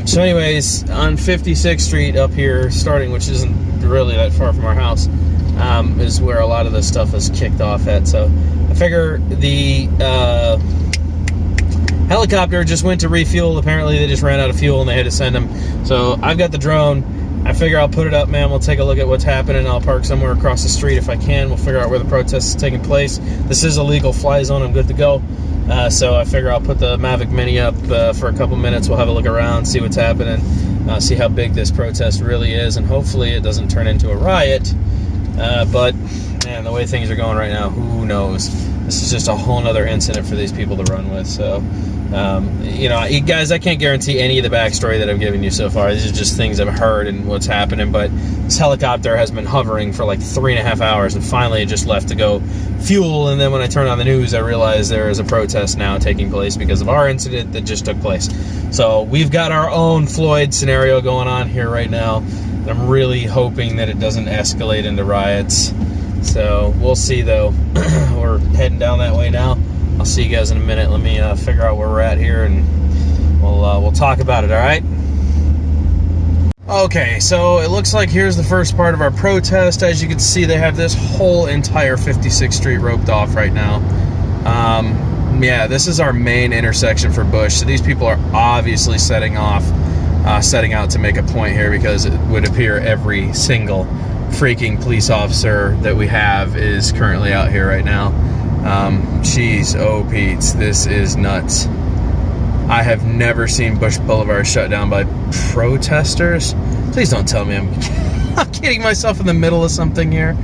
So anyways, on 56th Street up here, starting, which isn't really that far from our house, is where a lot of this stuff is kicked off at. So I figure the helicopter just went to refuel. Apparently they just ran out of fuel and they had to send them. So I've got the drone. I figure I'll put it up, man. We'll take a look at what's happening. I'll park somewhere across the street if I can. We'll figure out where the protest is taking place. This is a legal fly zone. I'm good to go. So I figure I'll put the Mavic Mini up for a couple minutes. We'll have a look around, see what's happening, see how big this protest really is, and hopefully it doesn't turn into a riot. But, man, the way things are going right now, who knows? This is just a whole nother incident for these people to run with. So, you know, guys, I can't guarantee any of the backstory that I've given you so far. These are just things I've heard and what's happening. But this helicopter has been hovering for like 3.5 hours, and finally it just left to go fuel. And then when I turned on the news, I realized there is a protest now taking place because of our incident that just took place. So we've got our own Floyd scenario going on here right now. I'm really hoping that it doesn't escalate into riots. So we'll see, though. We're heading down that way now. I'll see you guys in a minute. Let me figure out where we're at here, and we'll talk about it. All right. Okay, so it looks like here's the first part of our protest. As you can see, they have this whole entire 56th Street roped off right now. Yeah, this is our main intersection for Bush. So these people are obviously setting out to make a point here, because it would appear every single freaking police officer that we have is currently out here right now. Jeez, oh Pete's, this is nuts. I have never seen Bush Boulevard shut down by protesters. Please don't tell me I'm kidding myself in the middle of something here.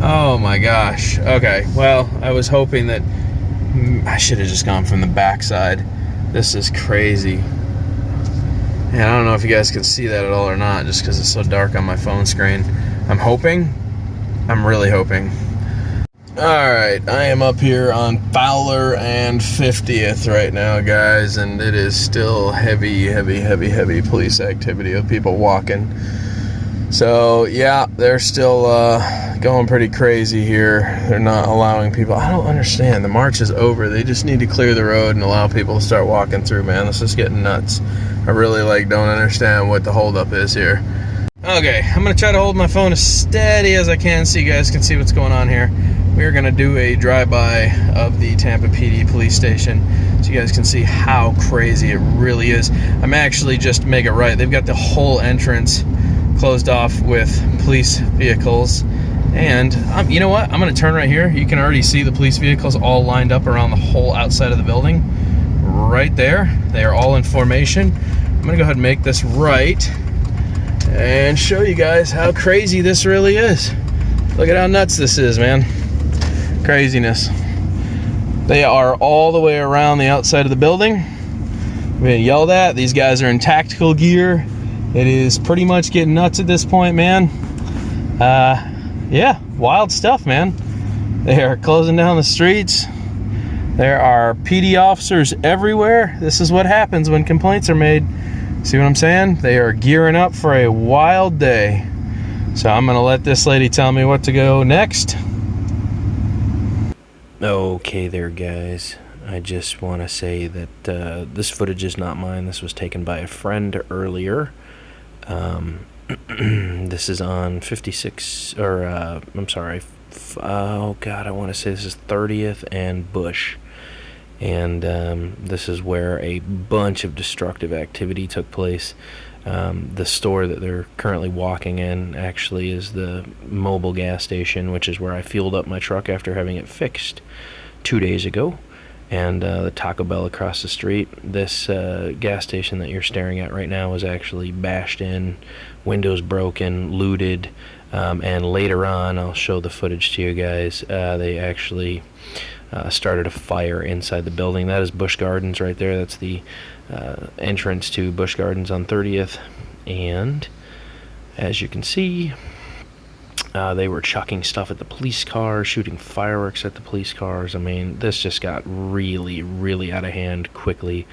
Oh my gosh. Okay, well, I was hoping that I should have just gone from the backside. This is crazy. And I don't know if you guys can see that at all or not, just because it's so dark on my phone screen. I'm really hoping. Alright, I am up here on Fowler and 50th right now, guys, and it is still heavy police activity of people walking. So, yeah, they're still going pretty crazy here. They're not allowing people. I don't understand. The march is over. They just need to clear the road and allow people to start walking through, man. This is getting nuts. I really, don't understand what the holdup is here. Okay, I'm going to try to hold my phone as steady as I can so you guys can see what's going on here. We're going to do a drive-by of the Tampa PD police station so you guys can see how crazy it really is. I'm actually just make it right. They've got the whole entrance closed off with police vehicles. And you know what? I'm going to turn right here. You can already see the police vehicles all lined up around the whole outside of the building. Right there. They are all in formation. I'm going to go ahead and make this right and show you guys how crazy this really is. Look at how nuts this is, man. Craziness. They are all the way around the outside of the building. I'm being yelled at. These guys are in tactical gear. It is pretty much getting nuts at this point, man. Yeah, wild stuff, man. They are closing down the streets. There are PD officers everywhere. This is what happens when complaints are made. See what I'm saying? They are gearing up for a wild day. So I'm going to let this lady tell me what to go next. Okay there, guys. I just want to say that this footage is not mine. This was taken by a friend earlier. This is on 56, or I'm sorry. Oh God, I want to say this is 30th and Bush. And this is where a bunch of destructive activity took place. The store that they're currently walking in actually is the mobile gas station, which is where I fueled up my truck after having it fixed 2 days ago. And the Taco Bell across the street. This gas station that you're staring at right now was actually bashed in, windows broken, looted, and later on, I'll show the footage to you guys, they actually started a fire inside the building. That is Busch Gardens right there. That's the entrance to Busch Gardens on 30th. And as you can see, they were chucking stuff at the police cars, shooting fireworks at the police cars. I mean, this just got really out of hand quickly.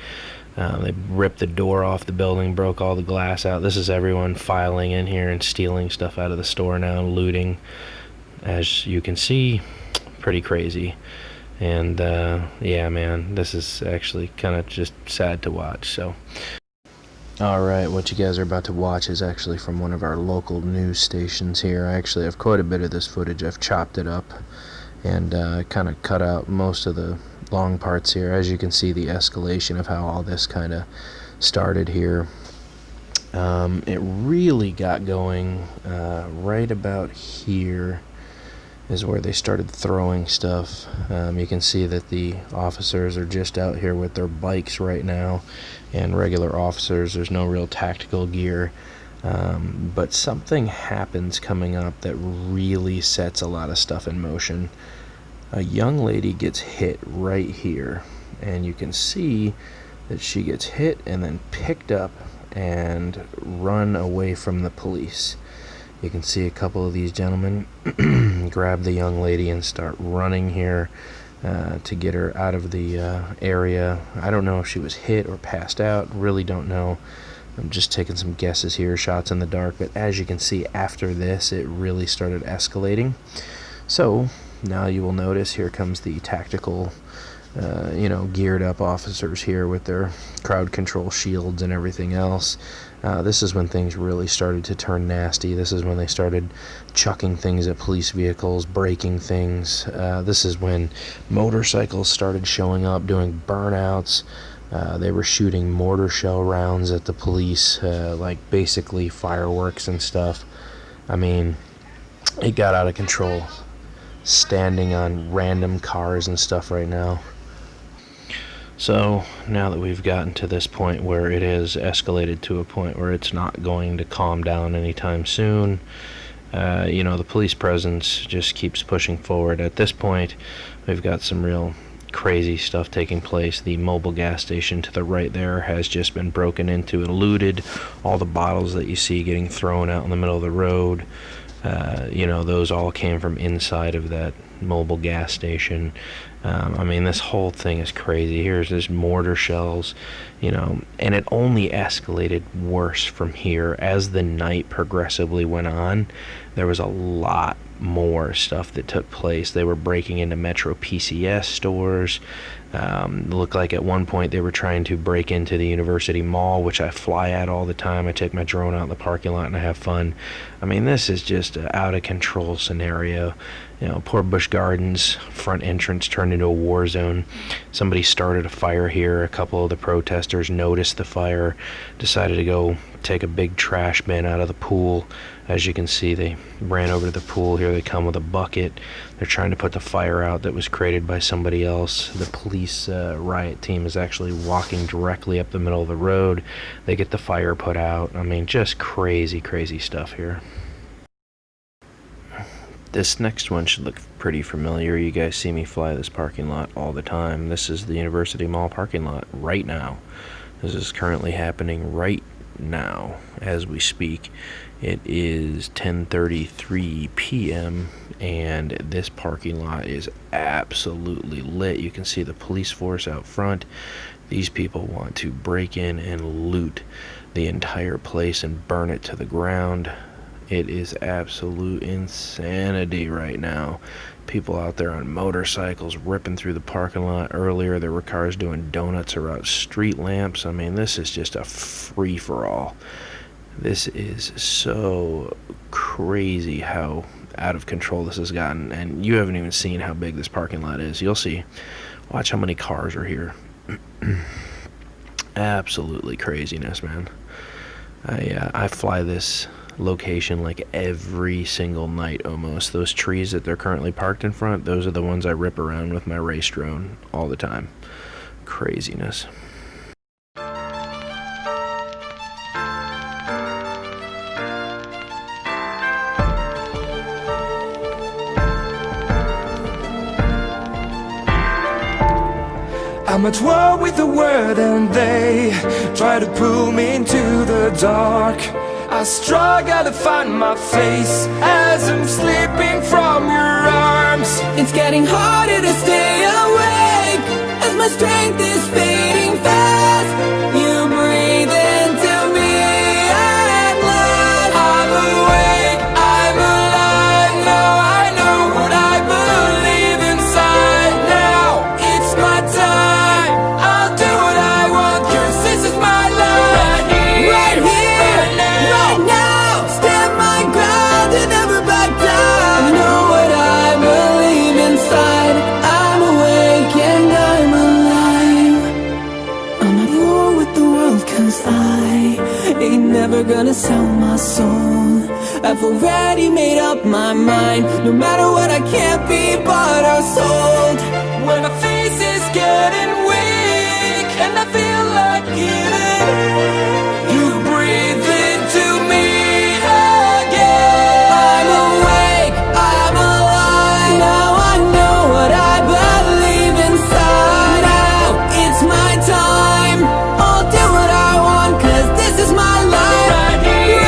They ripped the door off the building, broke all the glass out. This is everyone filing in here and stealing stuff out of the store now, looting. As you can see, pretty crazy. And yeah, man, this is actually kind of just sad to watch. So Alright, what you guys are about to watch is actually from one of our local news stations here. I actually have quite a bit of this footage. I've chopped it up and kind of cut out most of the long parts here. As you can see, the escalation of how all this kind of started here. It really got going right about here is where they started throwing stuff. You can see that the officers are just out here with their bikes right now, and regular officers. There's no real tactical gear, but something happens coming up that really sets a lot of stuff in motion. A young lady gets hit right here, and you can see that she gets hit and then picked up and run away from the police. You can see a couple of these gentlemen grab the young lady and start running here to get her out of the area. I don't know if she was hit or passed out, really don't know. I'm just taking some guesses here, shots in the dark, but as you can see, after this it really started escalating. So now you will notice here comes the tactical geared up officers here with their crowd control shields and everything else. This is when things really started to turn nasty. This is when they started chucking things at police vehicles, breaking things. This is when motorcycles started showing up, doing burnouts. They were shooting mortar shell rounds at the police, like basically fireworks and stuff. I mean, it got out of control. Standing on random cars and stuff right now. So now that we've gotten to this point where it has escalated to a point where it's not going to calm down anytime soon, the police presence just keeps pushing forward. At this point, we've got some real crazy stuff taking place. The mobile gas station to the right there has just been broken into and looted. All the bottles that you see getting thrown out in the middle of the road, those all came from inside of that mobile gas station. I mean, this whole thing is crazy. Here's this mortar shells, and it only escalated worse from here. As the night progressively went on, there was a lot more stuff that took place. They were breaking into Metro PCS stores. Looked like at one point they were trying to break into the University Mall, which I fly at all the time. I take my drone out in the parking lot and I have fun. I mean, this is just an out of control scenario. Poor Busch Gardens front entrance turned into a war zone. Somebody started a fire here. A couple of the protesters noticed the fire, decided to go take a big trash bin out of the pool. As you can see, they ran over to the pool. Here they come with a bucket. They're trying to put the fire out that was created by somebody else. The police riot team is actually walking directly up the middle of the road. They get the fire put out. I mean, just crazy, crazy stuff here. This next one should look pretty familiar. You guys see me fly this parking lot all the time. This is the University Mall parking lot right now. This is currently happening right now as we speak. It is 10:33 p.m. and this parking lot is absolutely lit. You can see the police force out front. These people want to break in and loot the entire place and burn it to the ground. It is absolute insanity right now. People out there on motorcycles ripping through the parking lot. Earlier there were cars doing donuts around street lamps. I mean, this is just a free-for-all. This is so crazy how out of control this has gotten, and you haven't even seen how big this parking lot is. You'll see. Watch how many cars are here. Absolutely craziness, man. I fly this location like every single night almost. Those trees that they're currently parked in front, those are the ones I rip around with my race drone all the time. Craziness. I'm at war with the world and they try to pull me into the dark. I struggle to find my face as I'm slipping from your arms. It's getting harder to stay awake as my strength is fading fast. You breathe into me at last. I'm awake, I'm alive, now I know what I believe inside. Now it's my time, I'll do what I want, 'cause this is my life. never gonna sell my soul. I've already made up my mind. No matter what, I can't be bought or sold. When my face is getting weak and I feel like giving in, you breathe into me again. I'm awake, I'm alive. Now I know what I believe inside. Now it's my time. I'll do what I want, 'cause this is my life. Right here,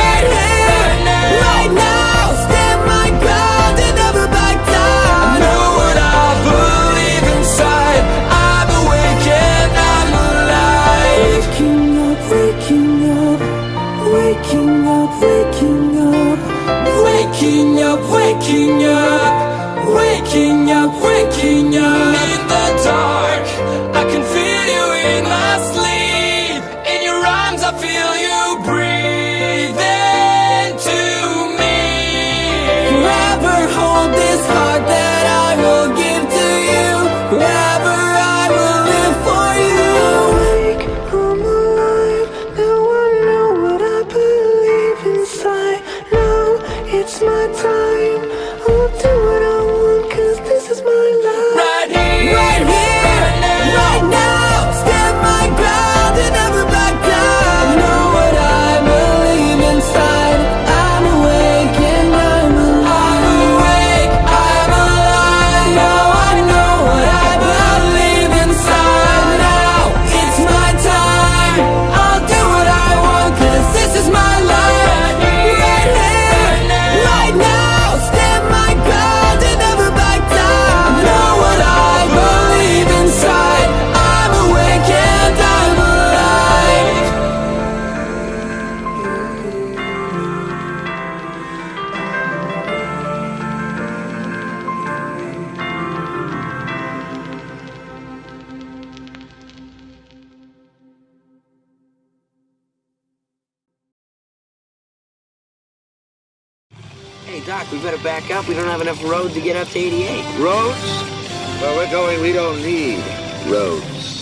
right now. Stand my ground and never back down. I know what I believe inside. I'm awake and I'm alive. Waking up, waking up, waking up, waking up, waking up, waking up, waking up. In the dark, I can feel you in my sleep. In your arms, I feel you breathe into me. Forever hold this heart that I will give to you. Forever I will live for you. Awake, I'm alive. Now I know what I believe inside. Now it's my time. I'll do what I want, 'cause this is my life. Right here, right now. Stand my ground and never back down. I know what I believe inside. I'm awake and I'm alive. I'm awake, I'm alive. Now I know what I believe inside. Now it's my time. I'll do what I want, 'cause this is my life. Right here, right now. Stand my ground and never back down. I know what I believe inside. I'm awake and I'm alive. Hey, Doc, we better back up. We don't have enough road to get up to 88. Roads? Where we're going, we don't need roads.